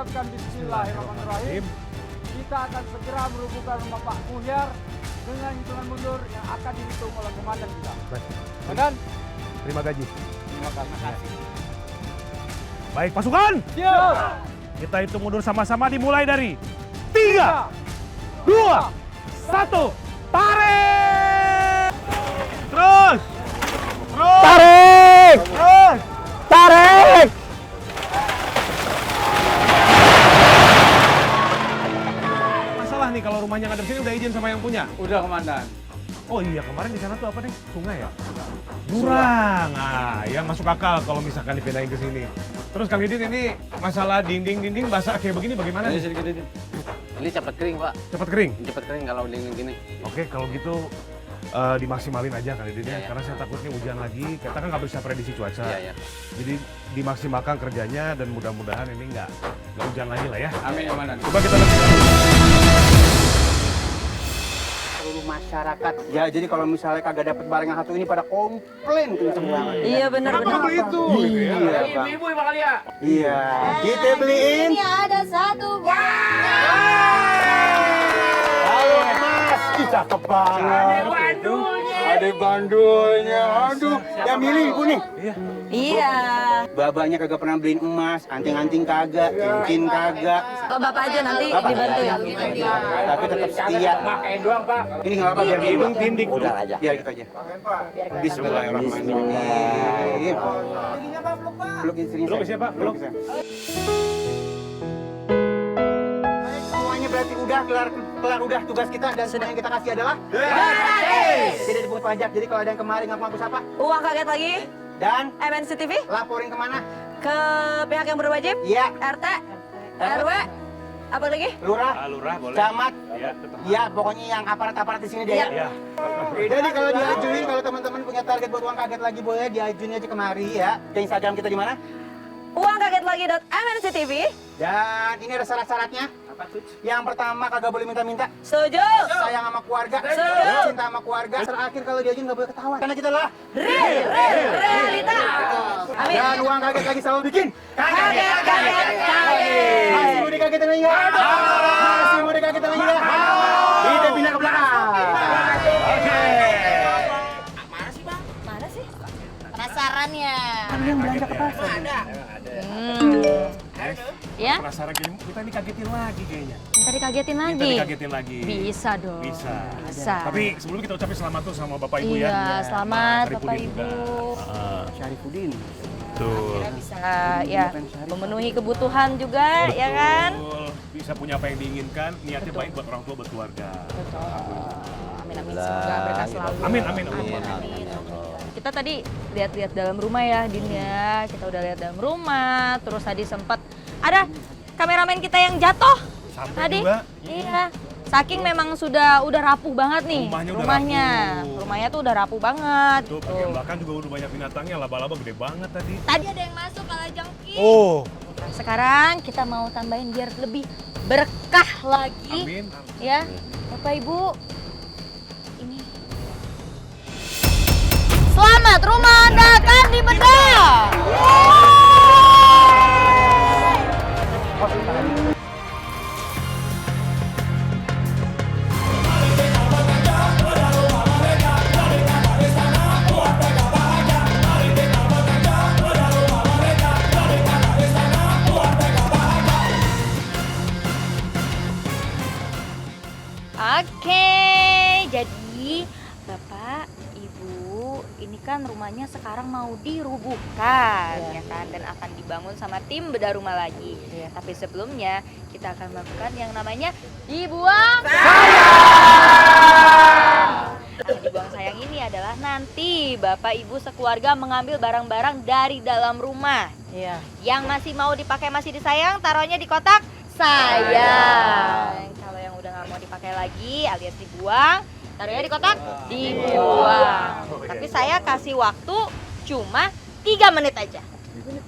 mengucapkan Bismillahirrahmanirrahim, kita akan segera merubuhkan rumah Pak Muhyar dengan hitungan mundur yang akan dihitung oleh komandan kita. Komandan, Terima gaji. terima kasih. Baik pasukan, Siap. kita hitung mundur sama-sama dimulai dari 3, 2, 1, tarik! Terus! Tarik! Terus! Tarik! Masalah nih kalau rumahnya ngadep sini udah izin sama yang punya. Udah komandan. Oh iya, kemarin di sana tuh apa nih? Sungai ya? Jurang. Ah, ya masuk akal kalau misalkan dipindahin ke sini. Terus Kang Didin ini masalah dinding-dinding basah kayak begini bagaimana nih? Ini cepat kering, Pak. Cepat kering? Cepat kering kalau dingin gini. Oke, kalau gitu dimaksimalin aja Kang Didin ya. Iya. Karena saya takutnya hujan lagi. Kita kan nggak bisa prediksi cuaca. Iya, iya. Jadi dimaksimalkan kerjanya dan mudah-mudahan ini nggak hujan lagi lah ya. Amin komandan. Coba kita lihat. Seluruh masyarakat. Ya, jadi kalau misalnya kagak dapat barang yang satu ini pada komplain kenceng banget. Iya benar-benar. Beli itu. Iya, Bang. Ibu bakal ya. Iya. Kita beliin. Ini ada satu Halo, Mas. Ih, cakep banget. Ada bandulnya. Aduh, yang milih Ibu nih. Iya. Babanya kagak pernah beliin emas, anting-anting kagak, cincin kagak. Oh, Bapak aja nanti Bapak. dibantu ya. Tapi tetap setia. Pakai doang, Pak. Ini nggak apa-apa biar dihitung tindik. Udah aja. Biar gitu aja. Bismillahirrahmanirrahim. Peluk istri Peluk saya. siapa? Peluk. saya. Semuanya berarti udah kelar udah tugas kita dan semua yang kita kasih adalah tidak dipungut pajak. Jadi kalau ada yang kemarin ngaku-ngaku siapa Uang kaget lagi. dan MNC TV laporin kemana? ke pihak yang berwajib. Iya, RT, RW, apa lagi? lurah, Lurah boleh. camat. Ya, tetap. Ya, pokoknya yang aparat-aparat di sini deh ya. Ya. Jadi kalau diajuin, kalau teman-teman punya target buat uang kaget lagi boleh diajuin aja kemari ya. Ke Instagram kita di mana? Uang kaget lagi.MNC TV. Dan ini ada syarat-syaratnya. Yang pertama kagak boleh minta-minta. Setuju. Sayang sama keluarga, Setuju. cinta sama keluarga. Terakhir kalau diajuin nggak boleh ketahuan. Karena kita lah. Realita. Amin. Dan uang kaget lagi selalu bikin. Kaget. Masih mau dikagetin lagi nggak? Masih mau dikagetin lagi nggak? Kita pindah ke belakang. Oke. Mana sih? Penasaran ya. Ya, Penasaran kayaknya kita ini kagetin lagi kayaknya. minta dikagetin Kita lagi. dikagetin lagi. Bisa dong. Bisa. Bisa. Tapi sebelum kita ucapin selamat tuh sama Bapak Ibu Iya, ya. selamat Syarifudin Bapak juga. Ibu. Syarifudin. Betul. Bisa ya memenuhi kebutuhan juga ya kan? Betul. Bisa punya apa yang diinginkan, niatnya baik buat orang tua, buat keluarga. Betul. Amin amin semoga berkah selalu. Amin, amin, amin. Kita tadi lihat-lihat dalam rumah ya, Din ya. Kita udah lihat dalam rumah, terus tadi sempat ada kameramen kita yang jatuh Sampai tadi. juga. Iya. Saking memang udah rapuh banget nih Rumahnya udah rumahnya. rapuh. Rumahnya tuh udah rapuh banget. Tuh, bagian belakang juga udah banyak binatangnya, laba-laba gede banget tadi. Tadi ada yang masuk kalau jengking. Oh, Sekarang kita mau tambahin biar lebih berkah lagi. amin. Ya, Bapak Ibu. Ini. Selamat, rumah Anda akan dibedah. Oke, jadi Bapak, Ibu, ini kan rumahnya sekarang mau dirubuhkan, ya kan, dan akan dibangun sama tim bedah rumah lagi. Tapi sebelumnya kita akan melakukan yang namanya dibuang sayang. Nah, dibuang sayang ini adalah nanti Bapak Ibu sekeluarga mengambil barang-barang dari dalam rumah. Yang masih mau dipakai masih disayang, taruhnya di kotak sayang. Kalau yang udah nggak mau dipakai lagi alias dibuang, taruhnya di kotak dibuang. Tapi saya kasih waktu cuma 3 menit aja.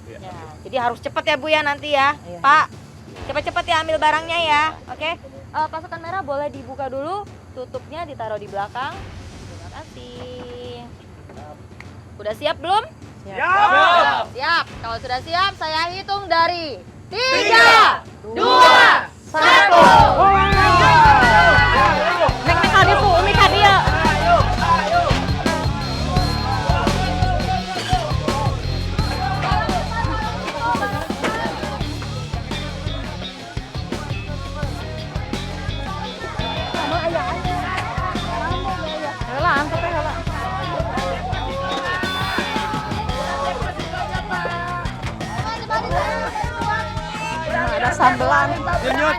Ya, jadi harus cepet ya Bu ya nanti ya. Pak, cepet-cepet ya ambil barangnya ya. Oke. Pasukan merah boleh dibuka dulu, tutupnya ditaruh di belakang. Terima kasih. Udah siap belum? Siap. Siap. Kalau sudah siap, saya hitung dari 3, 2, 1. Nek kali po, umi kadiya. Hala, angkat ya hala. Nah, ada sambelan. Nyut.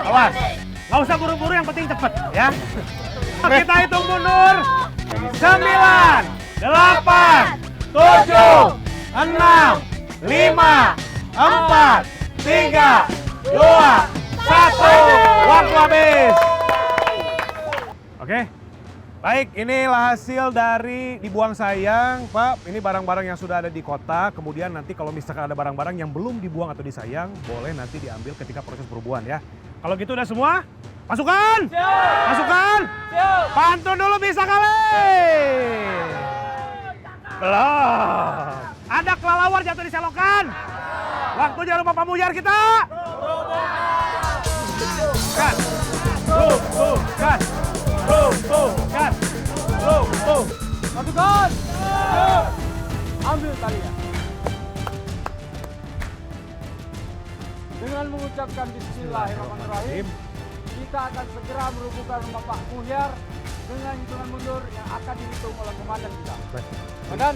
Awas, nggak usah buru-buru, yang penting cepet ya. Kita hitung mundur. 9, 8, 7, 6, 5, 4, 3, 2, 1. Waktu habis. Oke. Baik, inilah hasil dari dibuang sayang, Pak. Ini barang-barang yang sudah ada di kotak. Kemudian nanti kalau misalkan ada barang-barang yang belum dibuang atau disayang, boleh nanti diambil ketika proses perburuan ya. Kalau gitu udah semua? Pasukan! Siap! Pasukan! Siap! Pantun dulu bisa kali! Belum! Ada kelelawar jatuh di selokan? Waktunya rumah pamujar kita! Kan! Kan! Kan! Pasukan! Siap! Ambil talinya. Dengan mengucapkan Bismillahirrahmanirrahim, kita akan segera merubuhkan rumah Pak Muhyar dengan hitungan mundur yang akan dihitung oleh komandan kita. Komandan,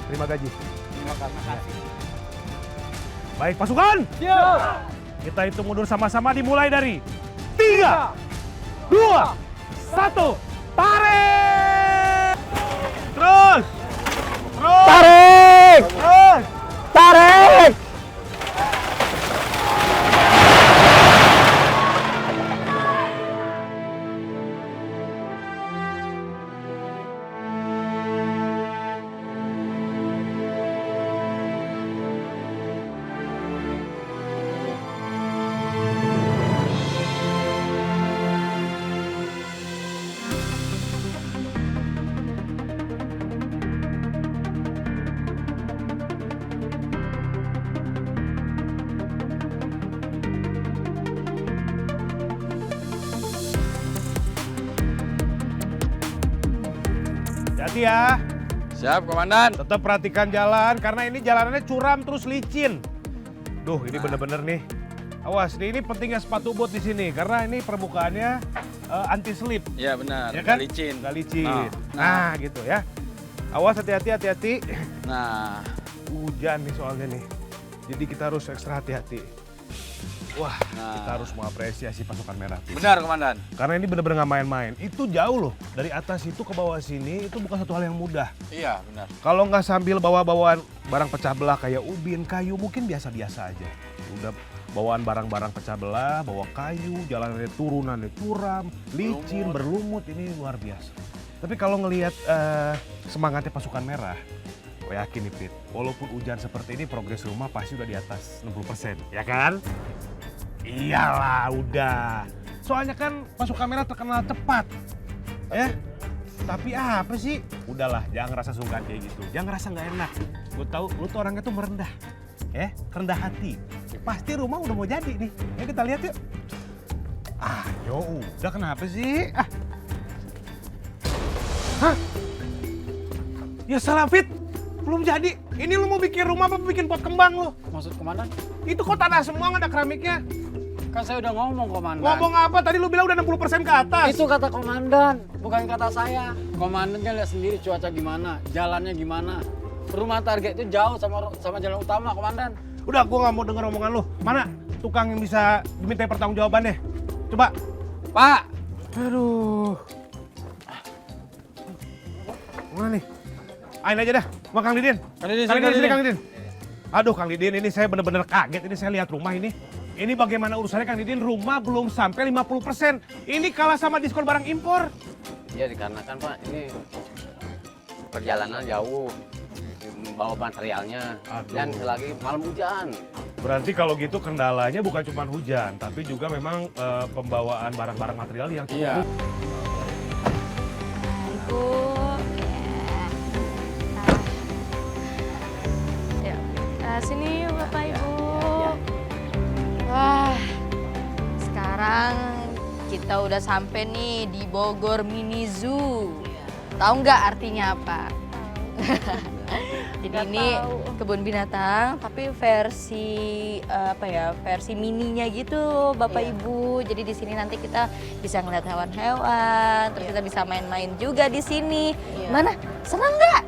Terima gaji. terima kasih. Baik pasukan! Siap! Kita hitung mundur sama-sama dimulai dari 3, 2, 1, tarik! Terus! Tarik! Terus! Tarik! Hati ya, Siap, Komandan. tetap perhatikan jalan karena ini jalanannya curam terus licin. Duh, ini bener-bener nih. Awas, ini pentingnya sepatu boot di sini karena ini permukaannya anti slip. Iya benar, Ya kan? nggak licin. Nggak licin. Nah. Nah, gitu ya. Awas, hati-hati. Nah, Hujan nih soalnya nih. Jadi kita harus ekstra hati-hati. Wah, kita harus mengapresiasi pasukan merah. Tis. benar, Komandan. Karena ini bener-bener nggak main-main. Itu jauh loh. Dari atas itu ke bawah sini itu bukan satu hal yang mudah. Iya, benar. Kalau nggak sambil bawa-bawaan barang pecah belah kayak ubin, kayu mungkin biasa-biasa aja. Udah bawaan barang-barang pecah belah, bawa kayu, jalanannya turunannya curam, licin, berlumut, ini luar biasa. Tapi kalau ngelihat semangatnya pasukan merah, gue yakin nih Pit, walaupun hujan seperti ini progres rumah pasti udah di atas 60%, ya kan? Iyalah, udah. Soalnya kan pasukan merah terkenal cepat, ya. Tapi apa sih? Udahlah, jangan ngerasa sungkan kayak gitu. Jangan ngerasa nggak enak. Gue tahu lu tuh orangnya tuh merendah, ya, rendah hati. Pasti rumah udah mau jadi nih. Ya kita lihat yuk. Ayo, udah kenapa sih? Hah? Ya salah Fit, belum jadi. Ini lu mau bikin rumah apa bikin pot kembang lu? Maksud komandan? Itu kok tanah semua nggak ada keramiknya. Kan saya udah ngomong komandan. Ngomong apa? Tadi lu bilang udah 60% ke atas. Itu kata komandan, bukan kata saya. Komandan kan lihat sendiri cuaca gimana, jalannya gimana. Rumah target itu jauh sama jalan utama, komandan. Udah, gua nggak mau denger omongan lu. Mana tukang yang bisa diminta pertanggungjawabannya? Coba. Pak, Aduh. Mana nih? Ain aja dah, sama Kang Didin. Kang Didin, sini, Kang Didin. Aduh, Kang Didin, ini saya bener-bener kaget. Ini saya lihat rumah ini. Ini bagaimana urusannya Kang Didin? Rumah belum sampai 50%. Ini kalah sama diskon barang impor. Iya, dikarenakan Pak, ini perjalanan jauh, bawa materialnya, Aduh. dan selagi malam hujan. Berarti kalau gitu kendalanya bukan cuma hujan, tapi juga memang pembawaan barang-barang material yang cukup. Iya. Ibu. Ya. Sini yuk Bapak Ibu. kita udah sampai nih di Bogor Mini Zoo. Tahu nggak artinya apa? Jadi ini kebun binatang, tapi versi versi mininya gitu, Bapak Ibu. Jadi di sini nanti kita bisa ngeliat hewan-hewan, terus kita bisa main-main juga di sini. Mana? Senang nggak?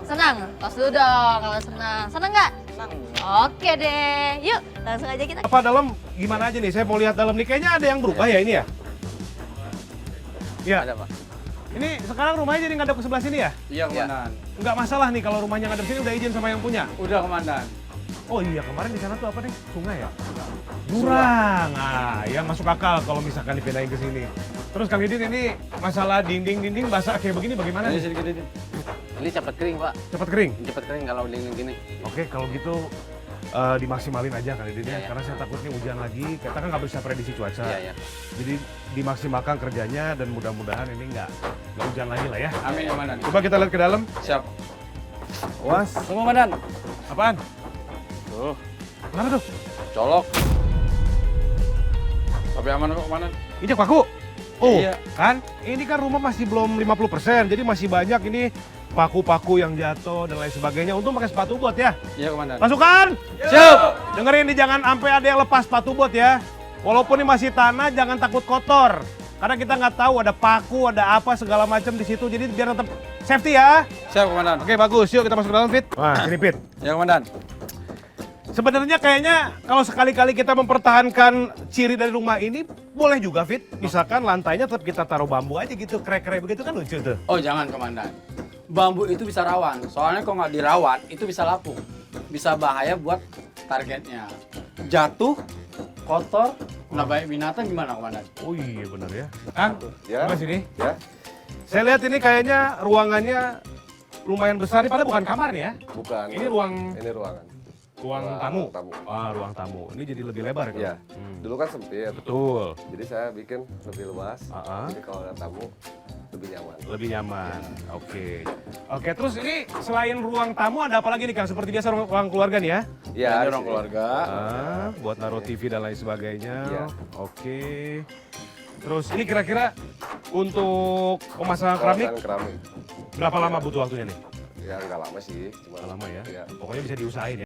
Senang. Tos dulu dong kalau senang. Senang nggak? Senang. Oke deh, yuk langsung aja kita. Apa dalam gimana aja nih? Saya mau lihat dalam nih. Kayaknya ada yang berubah ya ini ya? Iya. Ada, Pak. Ini sekarang rumahnya jadi ngadep ke sebelah sini ya? Iya, Komandan. Nggak masalah nih kalau rumahnya ngadep sini, udah izin sama yang punya? Udah, Komandan. Oh iya, kemarin di sana tuh apa nih? Sungai ya? Jurang. Ah, ya masuk akal kalau misalkan dipindahin ke sini. Terus Kang Didin, ini masalah dinding-dinding basah kayak begini bagaimana Ini nih? sedikit ini. Ini cepat kering, Pak. Cepat kering? Cepat kering kalau dingin gini. Oke, kalau gitu dimaksimalin aja Kang Didin ya, Iya. karena saya takutnya hujan lagi. Kita kan nggak bisa prediksi cuaca. Iya, iya. Jadi dimaksimalkan kerjanya dan mudah-mudahan ini nggak hujan lagi lah ya. Amin, Komandan. Coba kita lihat ke dalam. Siap. Was. Tunggu, Komandan. Apaan? Tuh, Kenapa tuh? colok. Tapi aman kok, Komandan. Injak paku. Oh, Iya. kan? Ini kan rumah masih belum 50%, jadi masih banyak ini paku-paku yang jatuh dan lain sebagainya. Untung pakai sepatu bot ya. Iya, Komandan. Pasukan! Siap. Dengerin nih, jangan sampai ada yang lepas sepatu bot ya. Walaupun ini masih tanah, jangan takut kotor. Karena kita nggak tahu ada paku, ada apa segala macam di situ. Jadi biar tetap safety ya. Siap, Komandan. Oke, bagus. Yuk kita masuk ke dalam, Fit. Wah, ini Fit. Ya, Komandan. Sebenarnya kayaknya kalau sekali-kali kita mempertahankan ciri dari rumah ini, boleh juga, Fit. Misalkan lantainya tetap kita taruh bambu aja gitu, krek-krek begitu kan lucu tuh. Oh, jangan, Komandan. Bambu itu bisa rawan. Soalnya kalau nggak dirawat, itu bisa lapuk. Bisa bahaya buat targetnya. Jatuh, kotor, nah baik binatang gimana, Komandan? Oh iya benar ya. Kang, Ya. coba sini. Ya, Saya lihat ini kayaknya ruangannya lumayan besar, padahal bukan kamar nih ya. bukan. Ini ruang ruangan. tamu. Tamu. Ah, ruang tamu. Ini jadi lebih lebar kan? Ya, dulu kan sempit. Betul. Jadi saya bikin lebih luas. Ah. Jadi kalau ada tamu lebih nyaman. Lebih nyaman. Oke. Oke, terus ini selain ruang tamu ada apa lagi nih Kang? Seperti biasa ruang keluarga nih ya? Ya, Ini di orang sini. keluarga. Ah, buat naruh TV dan lain sebagainya. Iya. Oke. Terus ini kira-kira untuk pemasangan keramik Kawasan keramik. berapa lama butuh waktunya nih? Ya nggak lama sih, cuma Nggak lama ya? Ya. Pokoknya bisa diusahain ya.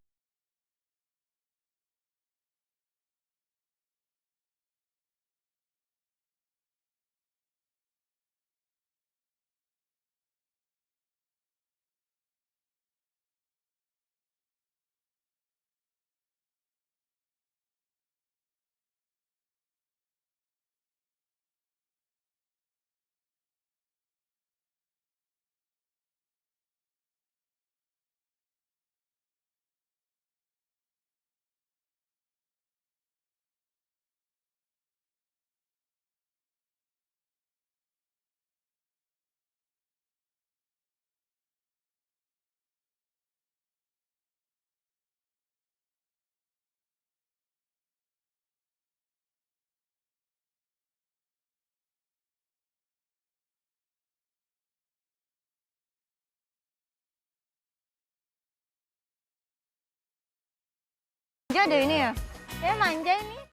Manja deh ini ya. Ya manja ini.